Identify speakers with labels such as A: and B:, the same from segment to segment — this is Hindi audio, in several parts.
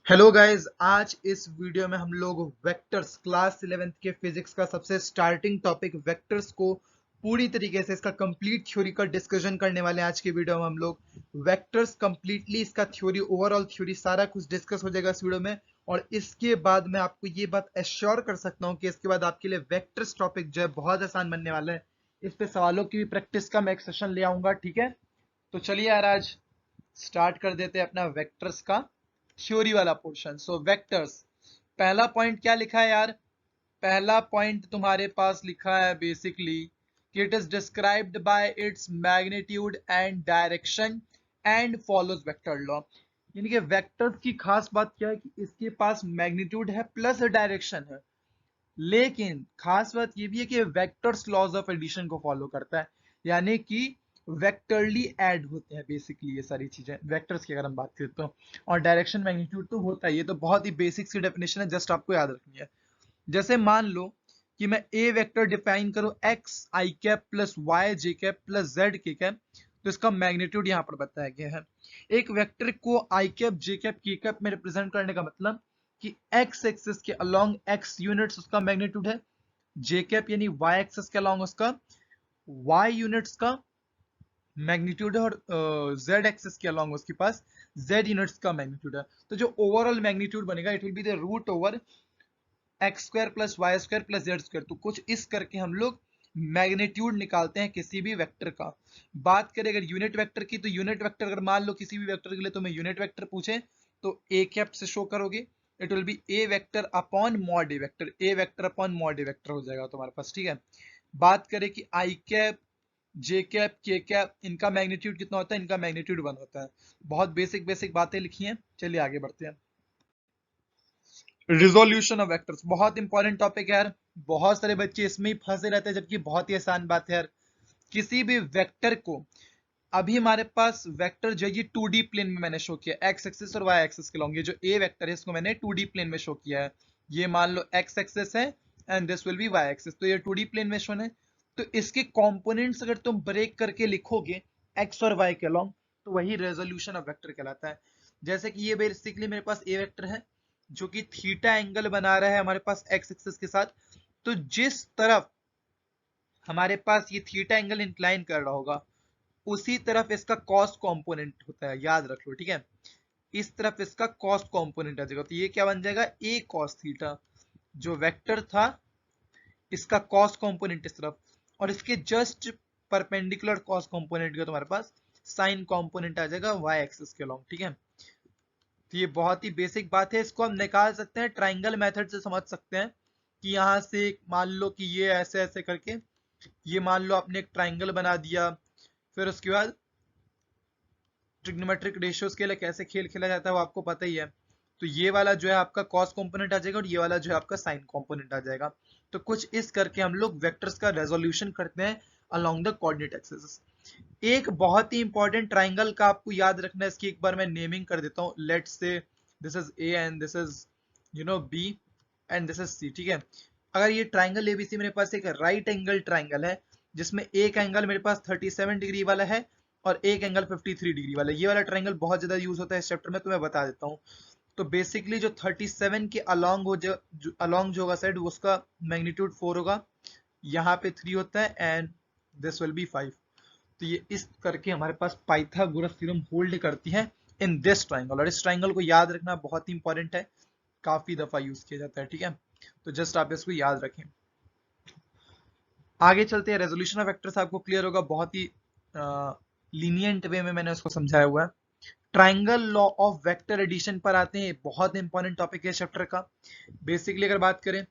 A: हेलो गाइस, आज इस वीडियो में हम लोग वेक्टर्स क्लास 11th के फिजिक्स का सबसे स्टार्टिंग टॉपिक वेक्टर्स को पूरी तरीके से इसका कंप्लीट थ्योरी का डिस्कशन करने वाले हैं। आज के वीडियो में हम लोग वेक्टर्स कंप्लीटली इसका थ्योरी, ओवरऑल थ्योरी सारा कुछ डिस्कस हो जाएगा इस वीडियो में। और इसके बाद मैं आपको ये बात एश्योर कर सकता हूँ कि इसके बाद आपके लिए वेक्टर्स टॉपिक जो है बहुत आसान बनने वाला है। इस पे सवालों की भी प्रैक्टिस का मैं एक सेशन ले आऊंगा, ठीक है। तो चलिए यार, आज स्टार्ट कर देते हैं अपना वेक्टर्स का थ्योरी वाला पोर्शन। सो वेक्टर्स, पहला पॉइंट क्या लिखा है यार? पहला पॉइंट तुम्हारे पास लिखा है बेसिकली कि it is described bye its magnitude and direction and follows vector law. यानी कि वेक्टर्स की खास बात क्या है कि इसके पास मैग्नीट्यूड है प्लस डायरेक्शन है, लेकिन खास बात ये भी है कि वेक्टर्स लॉज ऑफ एडिशन को फॉलो करता है। यानी कि वेक्टरली ऐड होते हैं बेसिकली ये सारी चीजें वेक्टर्स की अगर हम बात करें तो। और डायरेक्शन मैग्नीट्यूड तो होता है, ये तो बहुत ही बेसिक सी डेफिनेशन है, जस्ट आपको याद रखनी है। जैसे मान लो कि मैं ए वेक्टर डिफाइन करूं एक्स आई कैप प्लस वाई जे कैप प्लस जेड के कैप, तो इसका मैग्नीट्यूड यहाँ पर बताया गया है। एक वेक्टर को I cap J cap K cap में रिप्रेजेंट करने का मतलब कि एक्स एक्सिस के अलोंग एक्स यूनिट्स उसका मैग्नीट्यूड है, जे कैप यानी वाई एक्सिस के अलोंग उसका वाई यूनिट्स का मैग्नीट्यूड है, और जेड एक्सिस के अलोंग उसके पास जेड यूनिट्स का मैग्नीट्यूड है। तो जो ओवरऑल मैग्नीट्यूड बनेगा it will be the root over X square plus Y square plus Z square. तो कुछ इस करके हम लोग मैग्नीट्यूड निकालते हैं किसी भी वेक्टर का। बात करें अगर यूनिट वेक्टर की, तो यूनिट वेक्टर अगर मान लो किसी भी वेक्टर के लिए तो मैं यूनिट वेक्टर पूछे तो ए कैप से शो करोगे, it will be A vector upon mod A vector, A vector upon mod A vector हो जाएगा तुम्हारे पास, ठीक है। बात करें कि आई cap J cap K cap, इनका मैग्नीट्यूड कितना होता है? इनका मैग्नीट्यूड 1 होता है। बहुत बेसिक बेसिक बातें लिखी हैं, चलिए आगे बढ़ते हैं। रिजोल्यूशन ऑफ वेक्टर्स बहुत इंपॉर्टेंट टॉपिक है यार, बहुत सारे बच्चे इसमें ही फंसे रहते हैं, जबकि बहुत ही आसान बात है यार। किसी भी वेक्टर को, अभी हमारे पास वेक्टर जो है ये 2D प्लेन में मैंने शो किया, एक्स एक्सिस और वाई एक्सिस के लॉन्ग। ये जो ए वेक्टर है इसको मैंने 2D प्लेन में शो किया है। ये मान लो एक्स एक्सिस है and this will be Y axis, तो ये 2D प्लेन में शो है। तो इसके कंपोनेंट्स अगर तुम ब्रेक करके लिखोगे एक्स और वाई के लॉन्ग, तो वही रेजोल्यूशन ऑफ वेक्टर कहलाता है। जैसे कि ये बेसिकली मेरे पास ए वेक्टर है जो कि थीटा एंगल बना रहा है हमारे पास एक्स एक्सिस के साथ। तो जिस तरफ हमारे पास ये थीटा एंगल इंक्लाइन कर रहा होगा उसी तरफ इसका कॉस्ट कंपोनेंट होता है, याद रख लो, ठीक है। इस तरफ इसका कॉस्ट कंपोनेंट आ जाएगा, तो ये क्या बन जाएगा? ए कॉस थीटा। जो वेक्टर था इसका कॉस्ट कंपोनेंट इस तरफ, और इसके जस्ट परपेंडिकुलर कॉस्ट कंपोनेंट का तुम्हारे पास साइन कंपोनेंट आ जाएगा वाई एक्सिस के लॉन्ग, ठीक है। तो ये बहुत ही बेसिक बात है, इसको हम निकाल सकते हैं ट्राइंगल मेथड से, समझ सकते हैं कि यहाँ से मान लो कि ये ऐसे ऐसे करके, ये मान लो आपने एक ट्राइंगल बना दिया, फिर उसके बाद ट्रिग्नोमेट्रिक रेशियोज के लिए कैसे खेल खेला जाता है वो आपको पता ही है। तो ये वाला जो है आपका कॉस कंपोनेंट आ जाएगा और ये वाला जो है आपका साइन कंपोनेंट आ जाएगा। तो कुछ इस करके हम लोग वेक्टर्स का रेजोल्यूशन करते हैं अलोंग द कोऑर्डिनेट एक्सिस। एक बहुत ही इंपॉर्टेंट ट्राइंगल का आपको याद रखना है, इसकी एक बार मैं नेमिंग कर देता हूँ। Let's say this is A and this is B and this is C, ठीक है। अगर ये ट्राइंगल एबीसी मेरे पास एक राइट एंगल ट्राइंगल है, जिसमें एक एंगल मेरे पास 37 डिग्री वाला है और एक एंगल 53 डिग्री वाला है। ये वाला ट्राइंगल बहुत ज्यादा यूज होता है इस चैप्टर में, तो मैं बता देता हूँ। तो बेसिकली जो 37 के अलोंग हो अलोंग जो होगा साइड, उसका मैग्नीट्यूड 4 होगा, यहाँ पे 3 होता है एंड दिस विल बी 5। तो ये इस करके हमारे पास पाइथागोरस थ्योरम होल्ड करती है इन दिस ट्राइंगल, और इस ट्राइंगल को याद रखना बहुत ही इंपॉर्टेंट है, काफी दफा यूज किया जाता है, ठीक है। तो जस्ट आप इसको याद रखें। आगे चलते हैं, रेजोल्यूशन ऑफ वेक्टर्स आपको क्लियर होगा, बहुत ही लीनियंट वे में मैंने उसको समझाया हुआ है। Triangle law of vector addition पर आते हैं, बहुत इंपॉर्टेंट टॉपिक है चैप्टर का। बेसिकली अगर बात करें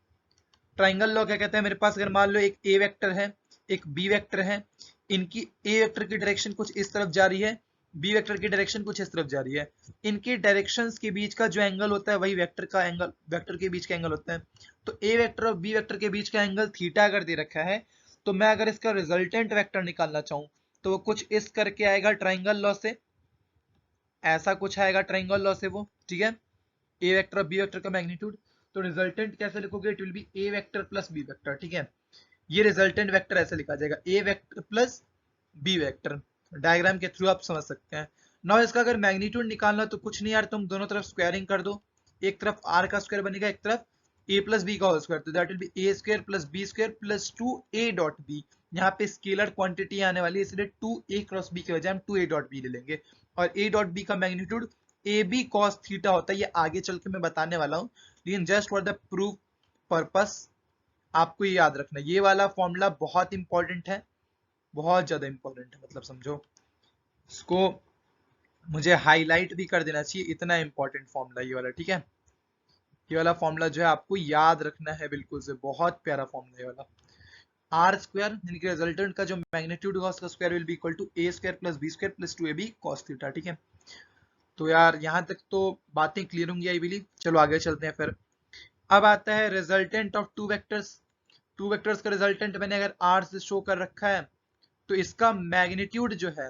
A: ट्राइंगल लॉ क्या कहता है, मेरे पास अगर मान लो एक ए वेक्टर है एक बी वेक्टर है, इनकी ए वेक्टर की डायरेक्शन कुछ इस तरफ जा रही है, बी वेक्टर की डायरेक्शन कुछ इस तरफ जा रही है। इनकी डायरेक्शंस के बीच का जो एंगल होता है वही वेक्टर का एंगल, वेक्टर के बीच का एंगल होता है। तो ए वेक्टर और बी वेक्टर के बीच का एंगल थीटा अगर दे रखा है, तो मैं अगर इसका रिजल्टेंट वेक्टर निकालना चाहूं तो वो कुछ इस करके आएगा ट्राइंगल लॉ से, ऐसा कुछ आएगा ट्राइंगल लॉ से वो, ठीक है। ए वेक्टर और बी वेक्टर का मैग्नीट्यूड, तो रिजल्टेंट कैसे लिखोगे? It will be A vector plus B vector, ठीक है। ये रिजल्टेंट वेक्टर ऐसे लिखा जाएगा, A vector plus B vector. Diagram के थ्रू आप समझ सकते हैं। नाउ इसका अगर मैग्नीट्यूड निकालना तो कुछ नहीं यार, तुम दोनों तरफ स्क्वायरिंग कर दो, एक तरफ आर का स्क्वायर बनेगा, एक तरफ ए प्लस बी का होल स्क्वायर, तो that will be A square plus B square plus 2a dot B. यहाँ पे स्केलर क्वांटिटी आने वाली है, इसलिए 2a क्रॉस बी के बजाय हम 2a डॉट बी ले लेंगे। और a डॉट बी का magnitude A B cos theta होता है, ये आगे चल के मैं बताने वाला हूँ, लेकिन just for the proof purpose आपको ये याद रखना है। ये वाला फॉर्मूला बहुत इंपॉर्टेंट है, बहुत ज्यादा इंपॉर्टेंट है, मतलब समझो इसको, मुझे हाईलाइट भी कर देना चाहिए, इतना इंपॉर्टेंट फॉर्मूला ये वाला, ठीक है। ये वाला फॉर्मूला जो है आपको याद रखना है बिल्कुल से, बहुत प्यारा फॉर्मूला ये वाला। आर स्क्वायर यानी कि रिजल्टेंट का जो मैग्नीट्यूड होगा उसका square will be equal to A square plus B square plus 2ab cos theta, ठीक है। तो यार यहाँ तक तो बातें क्लियर होंगी आई बिलीव। चलो आगे चलते हैं फिर। अब आता है resultant of two vectors. Two vectors का रिजल्टेंट मैंने अगर आर से शो कर रखा है, तो इसका मैग्नीट्यूड जो है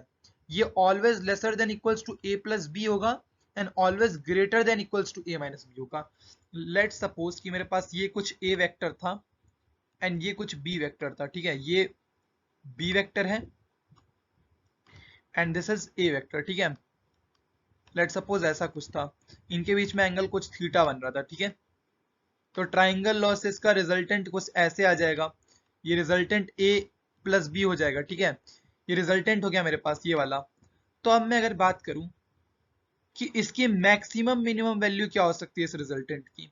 A: ये always lesser than equals to A plus B होगा and always greater than equals to A minus B होगा। लेट सपोज कि मेरे पास ये कुछ ए वेक्टर था एंड ये कुछ बी वेक्टर था, ठीक है। ये बी वेक्टर है and this is A vector, ठीक है। लेट सपोज ऐसा कुछ था, इनके बीच में एंगल कुछ थीटा बन रहा था, ठीक है। तो ट्राइंगल लॉ से इसका रिजल्टेंट कुछ ऐसे आ जाएगा, ये रिजल्टेंट ए प्लस बी हो जाएगा, ठीक है। ये रिजल्टेंट हो गया मेरे पास ये वाला। तो अब मैं अगर बात करूं कि इसकी मैक्सिमम मिनिमम वैल्यू क्या हो सकती है इस रिजल्टेंट की,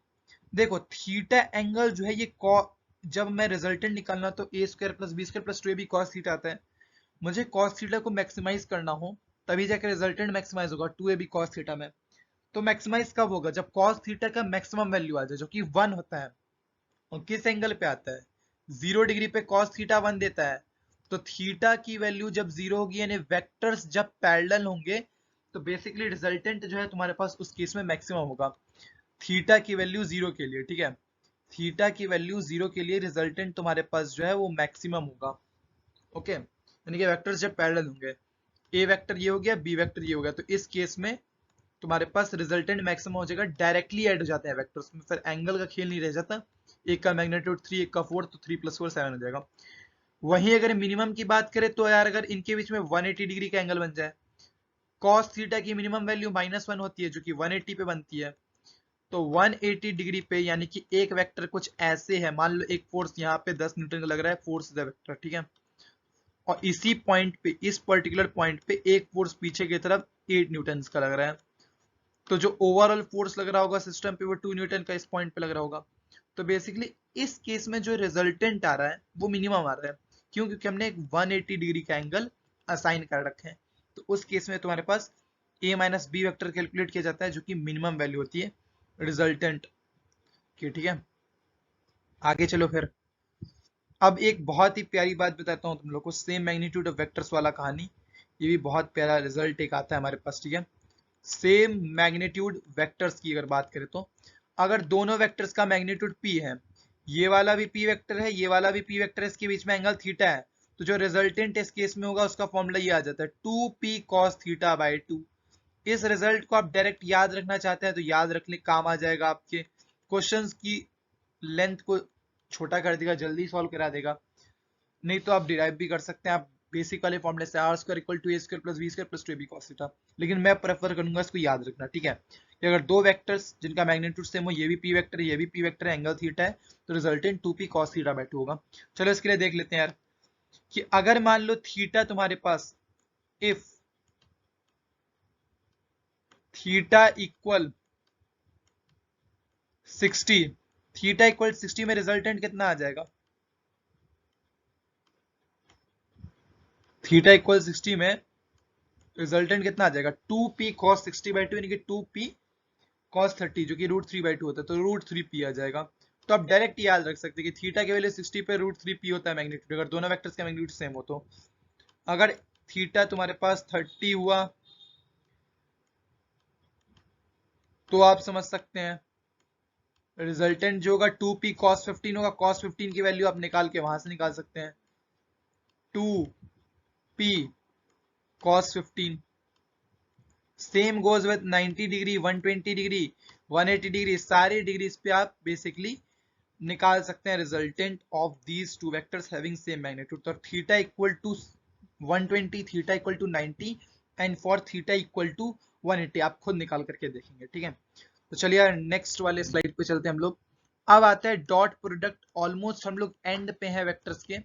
A: देखो थीटा एंगल जो है ये जब मैं रिजल्टेंट निकालना तो A square plus B square plus 2ab cos theta आता है। मुझे cos थीटा को मैक्सिमाइज करना हो तभी जाकर रिजल्टेंट मैक्सिमाइज होगा 2ab cos थीटा में। तो मैक्सिमाइज कब होगा, जब cos थीटा का मैक्सिमम वैल्यू आ जाए जो कि 1 होता है। और किस एंगल पे आता है, 0 डिग्री पे cos थीटा 1 देता है। तो थीटा की वैल्यू जब 0 होगी यानी वेक्टर्स जब पैरेलल होंगे, तो बेसिकली रिजल्टेंट जो है तुम्हारे पास उस केस में मैक्सिमम होगा थीटा की वैल्यू 0 के लिए, ठीक है। थीटा की वैल्यू 0 के लिए रिजल्टेंट तुम्हारे पास जो है वो मैक्सिमम होगा, ओके। यानी कि वेक्टर्स जब पैरेलल होंगे, ए वेक्टर ये हो गया, बी वेक्टर ये हो गया, तो इस केस में तुम्हारे पास रिजल्टेंट मैक्सिमम हो जाएगा, डायरेक्टली ऐड हो जाते हैं वेक्टर्स में, फिर एंगल का खेल नहीं रह जाता। एक का मैग्नीट्यूड 3, एक का 4, तो 3 + 4 7 हो जाएगा। वहीं अगर मिनिमम की बात करें तो यार अगर इनके बीच में 180 डिग्री का एंगल बन जाए, cos थीटा की मिनिमम वैल्यू -1 होती है जो कि 180 पे बनती है। तो 180 डिग्री पे यानी कि एक वेक्टर कुछ ऐसे है, मान लो एक फोर्स यहाँ पे 10 न्यूटन का लग रहा है, फोर्स इज अ वेक्टर, ठीक है। और इसी पॉइंट पे, इस पर्टिकुलर पॉइंट पे एक फोर्स पीछे की तरफ 8 न्यूटन का लग रहा है। तो जो ओवरऑल फोर्स लग रहा होगा सिस्टम पे वो 2 न्यूटन का इस पॉइंट पे लग रहा होगा। तो बेसिकली इस केस में जो रिजल्टेंट आ रहा है वो मिनिमम आ रहा है, क्यों, क्योंकि हमने एक 180 डिग्री का एंगल असाइन कर रखे हैं। तो उस केस में तुम्हारे पास a minus B vector calculate किया जाता है जो कि मिनिमम वैल्यू होती है रिजल्टेंट की, ठीक है। आगे चलो फिर। अब एक बहुत ही प्यारी बात बताता हूँ तुम लोग को, सेम मैग्नीट्यूड ऑफ वेक्टर्स वाला कहानी, ये भी बहुत प्यारा रिजल्ट एक आता है हमारे पास, ठीक है। सेम मैग्नीट्यूड वेक्टर्स की अगर बात करें तो अगर दोनों वेक्टर्स का मैग्नीट्यूड p है, ये वाला भी p वेक्टर है, ये वाला भी p वेक्टर है, इसके बीच में एंगल थीटा है, तो जो रिजल्टेंट इस केस में होगा उसका फॉर्मूला ये आ जाता है 2p cos थीटा बाई 2। इस रिजल्ट को आप डायरेक्ट याद रखना चाहते हैं तो याद रखने काम आ जाएगा, आपके क्वेश्चंस की लेंथ को छोटा कर देगा, जल्दी सॉल्व करा देगा। नहीं तो आप डिराइव भी कर सकते हैं, आप बेसिक वाले फॉर्मूले से R square equal to A square plus B square plus 2ab cos theta. लेकिन मैं प्रेफर करूंगा इसको याद रखना, ठीक है, कि अगर दो वेक्टर्स जिनका मैग्नीट्यूड सेम हो, ये भी p वेक्टर है, ये भी p वेक्टर है, एंगल थीटा है, तो resultant 2p cos theta by 2 होगा। चलो इसके लिए देख लेते हैं यार कि अगर मान लो थीटा तुम्हारे पास, if theta equal 60, theta equal 60 में रिजल्टेंट कितना आ जाएगा, थीटा इक्वल 60 में रिजल्टेंट कितना आ जाएगा 2p cos 60 बाई 2 यानी कि 2p cos 30 जो कि √3/2 होता है, तो √3p आ जाएगा। तो आप डायरेक्ट याद रख सकते हैं कि थीटा की वैल्यू 60 पे √3p होता है मैग्नीट्यूड, अगर दोनों वेक्टर्स का मैग्नीट्यूड सेम हो तो। अगर थीटा तुम्हारे पास 30 हुआ तो आप समझ सकते हैं रिजल्टेंट जो होगा 2p cos 15 होगा। cos 15 की वैल्यू आप निकाल के वहां से निकाल सकते हैं 2p cos 15। Same goes with 90 degree, 120 degree, 180 degree, सारे डिग्रीज पे आप बेसिकली निकाल सकते हैं resultant of these two vectors having same magnitude. तो theta equal to 120, theta equal to 90 and for theta equal to 180 आप खुद निकाल करके देखेंगे, ठीक है। तो चलिए यार नेक्स्ट वाले स्लाइड पे चलते हैं हम लोग। अब आता है डॉट प्रोडक्ट। ऑलमोस्ट हम लोग एंड पे हैं वेक्टर्स के।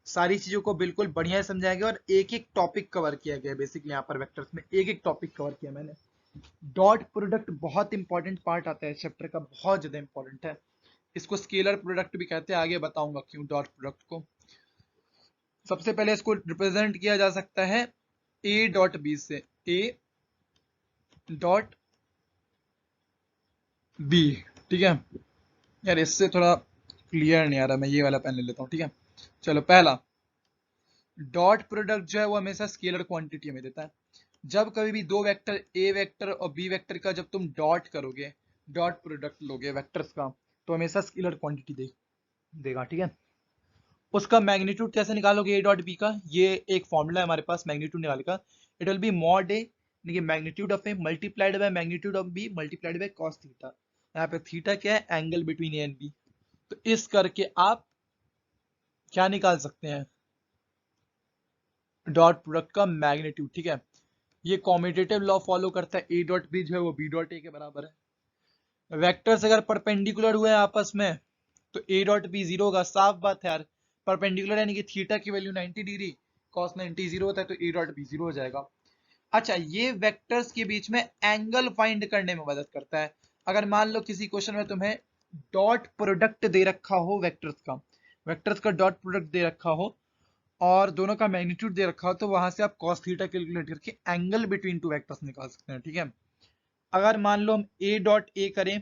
A: सारी चीजों को बिल्कुल बढ़िया से समझाया गया और एक एक टॉपिक कवर किया गया। बेसिकली यहाँ पर वेक्टर्स में एक एक टॉपिक कवर किया मैंने। डॉट प्रोडक्ट बहुत इंपॉर्टेंट पार्ट आता है चैप्टर का, बहुत ज्यादा इंपॉर्टेंट है। इसको स्केलर प्रोडक्ट भी कहते हैं, आगे बताऊंगा क्यों डॉट प्रोडक्ट को। सबसे पहले इसको रिप्रेजेंट किया जा सकता है ए डॉट बी से, ए डॉट बी। ठीक है यार, इससे थोड़ा क्लियर नहीं आ रहा, मैं ये वाला पेन ले लेता हूँ। ठीक है चलो, पहला डॉट प्रोडक्ट जो है वो हमेशा स्केलर क्वांटिटी हमें देता है। जब कभी भी दो वेक्टर ए वेक्टर और बी वेक्टर का जब तुम डॉट करोगे, डॉट प्रोडक्ट लोगे वेक्टर्स का, तो हमेशा स्केलर क्वांटिटी देगा। ठीक है, उसका मैग्नीट्यूड कैसे निकालोगे ए डॉट बी का, ये एक फॉर्मूला है हमारे पास मैग्नीट्यूड निकालने का। It will be mod A यानी magnitude of A multiplied by magnitude of B multiplied by cos theta. यहाँ पे थीटा क्या है, angle between A and B. तो इस करके आप क्या निकाल सकते हैं, डॉट प्रोडक्ट का मैग्नीट्यूड। ठीक है, ये कॉम्यूटेटिव लॉ फॉलो करता है, ए डॉट बी जो है वो बी डॉट ए के बराबर है। वेक्टर्स अगर परपेंडिकुलर हुए आपस में तो ए डॉट बी जीरो होगा, साफ बात है यार। परपेंडिकुलर यानी कि थीटा की वैल्यू 90 डिग्री, कॉस 90 जीरो होता है, तो ए डॉट बी जीरो हो जाएगा। अच्छा, ये वेक्टर्स के बीच में एंगल फाइंड करने में मदद करता है। अगर मान लो किसी क्वेश्चन में तुम्हें डॉट प्रोडक्ट दे रखा हो वेक्टर्स का डॉट प्रोडक्ट दे रखा हो और दोनों का मैग्नीट्यूड दे रखा हो, तो वहां से आप कॉस थीटा कैलकुलेट करके एंगल बिटवीन टू वेक्टर्स निकाल सकते हैं। ठीक है, अगर मान लो हम ए डॉट ए करें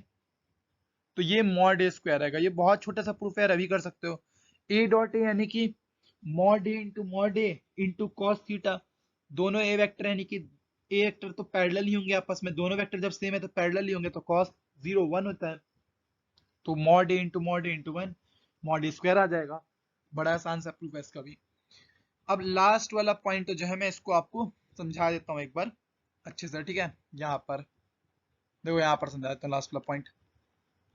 A: तो ये मॉड ए स्क्वायर आएगा। ये बहुत छोटा सा प्रूफ है, अभी कर सकते हो। ए डॉट ए यानी कि मॉड ए इंटू कॉस थीटा। दोनों ए वेक्टर यानी कि ए वेक्टर तो पैरेलल ही होंगे आपस में, दोनों वेक्टर जब सेम है तो पैरेलल ही होंगे, तो कॉस 0 1 होता है। तो मॉड ए इंटू वन, मॉड ए स्क्वायर आ जाएगा। बड़ा आसान सा प्रूफ है इसका भी। अब लास्ट वाला पॉइंट जो है मैं इसको आपको समझा देता हूँ एक बार अच्छे से। ठीक है, यहाँ पर देखो, यहाँ पर समझा देता हूँ लास्ट वाला पॉइंट।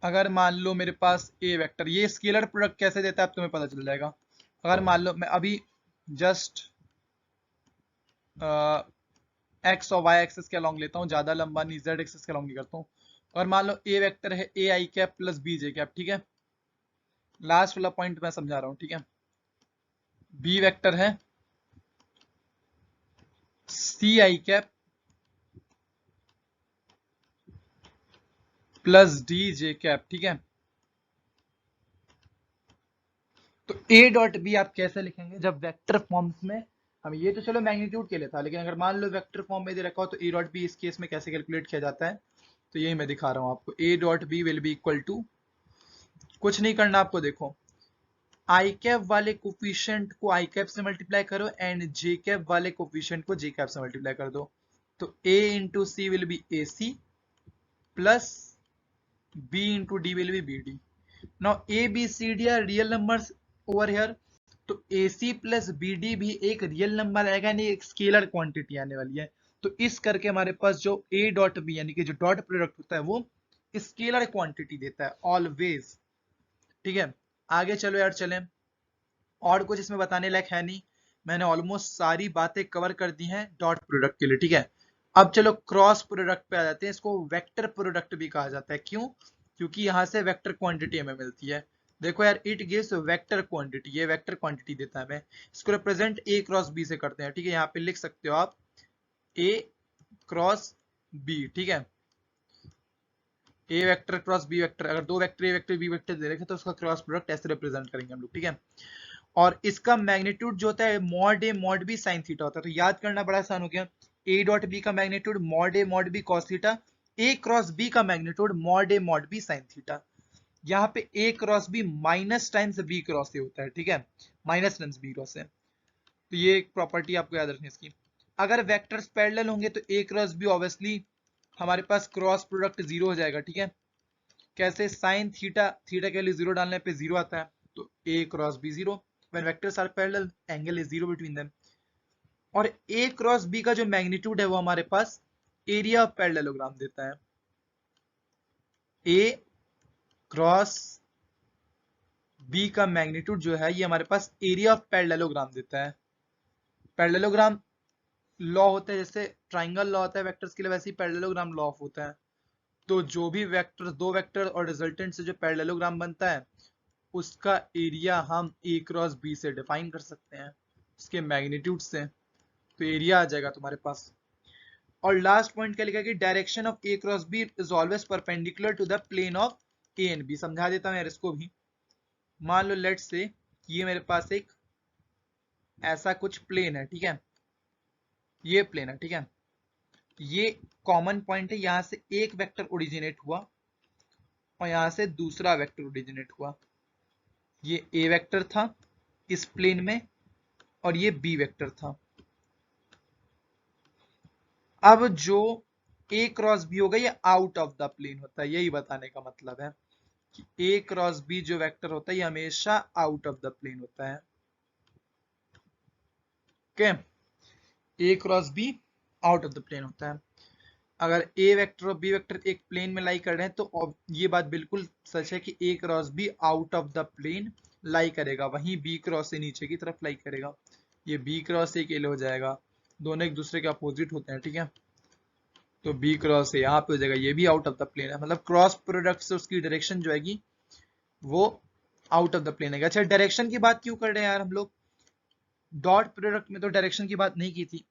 A: अगर मान लो मेरे पास ए वेक्टर, ये स्केलर प्रोडक्ट कैसे देता है अब तुम्हें पता चल जाएगा। अगर मान लो मैं अभी जस्ट एक्स और वाई एक्सेस के अलॉन्ग लेता हूँ, ज्यादा लंबा नहीं, जेड एक्सेस के अलॉन्ग नहीं करता हूँ। और मान लो ए वेक्टर है A I cap plus B J cap. ठीक है, लास्ट वाला पॉइंट मैं समझा रहा हूँ। ठीक है, बी वेक्टर है C I cap plus D J cap. ठीक है, तो ए डॉट बी आप कैसे लिखेंगे जब वेक्टर फॉर्म्स में, हम ये तो चलो मैग्नीट्यूड के लिए था, लेकिन अगर मान लो वेक्टर फॉर्म में दे रखा हो तो ए डॉट बी इस केस में कैसे कैलकुलेट किया जाता है, तो यही मैं दिखा रहा हूँ आपको। A dot B will be equal to, कुछ नहीं करना आपको, देखो आई कैप वाले कोफिशिएंट को आई कैप से मल्टीप्लाई करो एंड जे कैप वाले कोफिशिएंट को जे कैप से मल्टीप्लाई कर दो। तो A into C will be A C plus B into D will be B D. Now A B C D are real numbers over here, तो AC प्लस BD भी एक रियल नंबर आएगा, नहीं एक स्केलर क्वांटिटी आने वाली है। तो इस करके हमारे पास जो A डॉट बी यानी कि जो डॉट प्रोडक्ट होता है वो स्केलर क्वांटिटी देता है ऑलवेज। ठीक है, आगे चलो यार चलें, और कुछ इसमें बताने लायक है नहीं, मैंने ऑलमोस्ट सारी बातें कवर कर दी हैं डॉट प्रोडक्ट के लिए। ठीक है, अब चलो क्रॉस प्रोडक्ट पे आ जाते हैं। इसको वेक्टर प्रोडक्ट भी कहा जाता है, क्यों, क्योंकि यहां से वेक्टर क्वांटिटी हमें मिलती है। देखो यार, इट गिव्स वेक्टर क्वांटिटी, ये वेक्टर क्वांटिटी देता है हमें। इसको रिप्रेजेंट ए क्रॉस बी से करते हैं। ठीक है, यहाँ पे लिख सकते हो आप ए क्रॉस बी। ठीक है, A vector cross B vector, अगर दो vector A vector B vector दे रखे तो उसका क्रॉस प्रोडक्ट ऐसे रिप्रेजेंट करेंगे हम लोग। ठीक है, और इसका मैग्नीट्यूड जो होता है mod A mod B sine theta होता है। तो याद करना बड़ा आसान हो गया, ए डॉट बी का magnitude mod A mod B cos theta, A cross B का magnitude mod A mod B sine theta. यहाँ पे A cross B minus times B cross A होता है। ठीक है, minus times B cross A, तो ये एक प्रॉपर्टी आपको याद रखनी है इसकी। अगर वेक्टर्स पैरेलल होंगे तो ए क्रॉस बी ऑब्वियसली हमारे पास क्रॉस प्रोडक्ट जीरो हो जाएगा। ठीक है, कैसे, साइन थीटा, थीटा के लिए जीरो डालने पे जीरो आता है, तो A cross B zero. When vectors are parallel, angle is zero between them. और A क्रॉस B का जो मैग्नीट्यूड है वो हमारे पास एरिया ऑफ पैरेललोग्राम देता है। A क्रॉस B का मैग्नीट्यूड जो है ये हमारे पास एरिया ऑफ पैरेललोग्राम देता है। पैरेललोग्राम लॉ होता है, जैसे ट्राइंगल लॉ होता है वेक्टर्स के लिए, वैसे ही पैरेललोग्राम लॉ होता है। तो जो भी वेक्टर, दो वेक्टर और रिजल्टेंट से जो पैरेललोग्राम बनता है उसका एरिया हम ए क्रॉस बी से डिफाइन कर सकते हैं, उसके मैग्नीट्यूड से। तो एरिया आ जाएगा तुम्हारे पास। और लास्ट पॉइंट क्या लिखा है कि direction of A cross B is always perpendicular to the plane of A and B. समझा देता हूं यार इसको भी। मान लो लेट्स से ये मेरे पास एक ऐसा कुछ प्लेन है, ठीक है, ये प्लेन है, ठीक है, ये कॉमन पॉइंट है, यहां से एक वेक्टर ओरिजिनेट हुआ और यहां से दूसरा वेक्टर ओरिजिनेट हुआ। ये ए वेक्टर था इस प्लेन में और ये बी वेक्टर था। अब जो ए क्रॉस बी होगा ये आउट ऑफ द प्लेन होता है, यही बताने का मतलब है कि ए क्रॉस बी जो वेक्टर होता है ये हमेशा आउट ऑफ द प्लेन होता है। Okay, A cross B out of the plane होता है। अगर ए वेक्टर और बी वेक्टर एक प्लेन में लाई कर रहे हैं तो ये बात बिल्कुल सच है कि A cross B out of the plane lie करेगा, वहीं बी क्रॉस से नीचे की तरफ लाई करेगा। ये बी क्रॉस ए के लिए हो जाएगा, दोनों एक दूसरे के अपोजिट होते हैं, ठीक है। तो बी क्रॉस ए यहाँ पे हो जाएगा, ये भी आउट ऑफ द प्लेन है, मतलब क्रॉस प्रोडक्ट से उसकी डायरेक्शन जो आएगी वो आउट ऑफ द प्लेन है। अच्छा, डायरेक्शन की बात क्यों कर रहे हैं यार हम लोग? डॉट प्रोडक्ट में तो डायरेक्शन की बात नहीं की थी।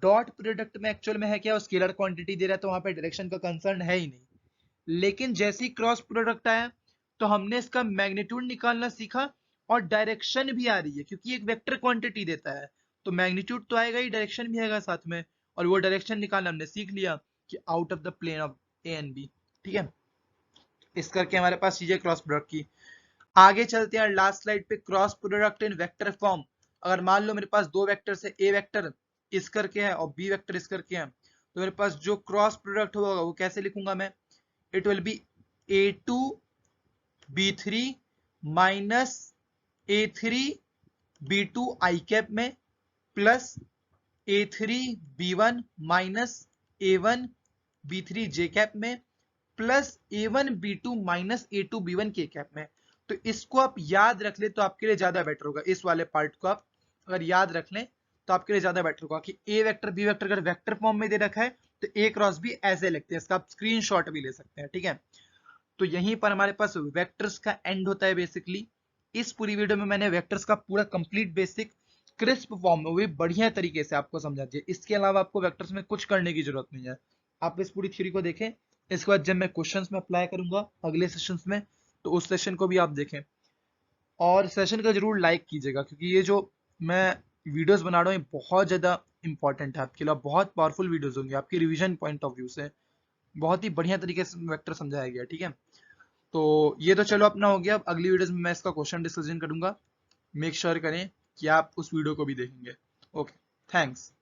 A: डॉट प्रोडक्ट में एक्चुअल में है क्या, स्केलर क्वांटिटी दे रहा है तो वहां पे डायरेक्शन का कंसर्न है ही नहीं। लेकिन जैसे ही क्रॉस प्रोडक्ट आया तो हमने इसका मैग्नीट्यूड निकालना सीखा और डायरेक्शन भी आ रही है, क्योंकि एक वेक्टर क्वांटिटी देता है तो मैग्नीट्यूड तो आएगा ही, डायरेक्शन भी आएगा साथ में। और वो डायरेक्शन निकालना हमने सीख लिया कि out of the plane of A and B, ठीक है। इस करके हमारे पास चीजें क्रॉस प्रोडक्ट की। आगे चलते हैं लास्ट स्लाइड पे, cross product in vector form. अगर मान लो मेरे पास दो वेक्टर से ए वेक्टर इस करके है और बी वेक्टर इस करके है, तो मेरे पास जो क्रॉस प्रोडक्ट होगा वो कैसे लिखूंगा मैं? It will be a2 b3 minus a3 b2 i cap में plus a3 b1 minus a1 b3 j cap में plus a1 b2 minus a2 b1 k cap में। तो इसको आप याद रख ले तो आपके लिए ज्यादा बेटर होगा। इस वाले पार्ट को आप अगर याद रख लें तो आपके लिए ज्यादा बेटर होगा कि ए वेक्टर बी वेक्टर अगर वेक्टर फॉर्म में दे रखा है तो ए क्रॉस बी ऐसे लिखते हैं, इसका आप स्क्रीनशॉट भी ले सकते हैं, ठीक है। तो यहीं पर हमारे पास वेक्टर्स का एंड होता है बेसिकली। इस पूरी वीडियो में मैंने वेक्टर्स का पूरा कंप्लीट बेसिक क्रिस्प फॉर्म में भी बढ़िया तरीके से आपको समझा दिया। इसके अलावा आपको वेक्टर्स में कुछ करने की जरूरत नहीं है। आप इस पूरी थ्योरी को देखें, इसके बाद जब मैं क्वेश्चंस में अप्लाई करूंगा अगले सेशंस में तो उस सेशन को भी आप देखें और सेशन का जरूर लाइक कीजिएगा, क्योंकि ये जो मैं वीडियोस बना रहा हूँ ये बहुत ज़्यादा इंपॉर्टेंट है आपके लिए, बहुत पावरफुल वीडियोस होंगे आपकी रिवीजन पॉइंट ऑफ व्यू से। बहुत ही बढ़िया तरीके से वेक्टर समझाया गया, ठीक है। तो ये तो चलो अपना हो गया। अब अगली वीडियोस में मैं इसका क्वेश्चन डिस्कशन करूंगा। मेक श्योर करें कि आप उस वीडियो को भी देखेंगे। Okay, thanks.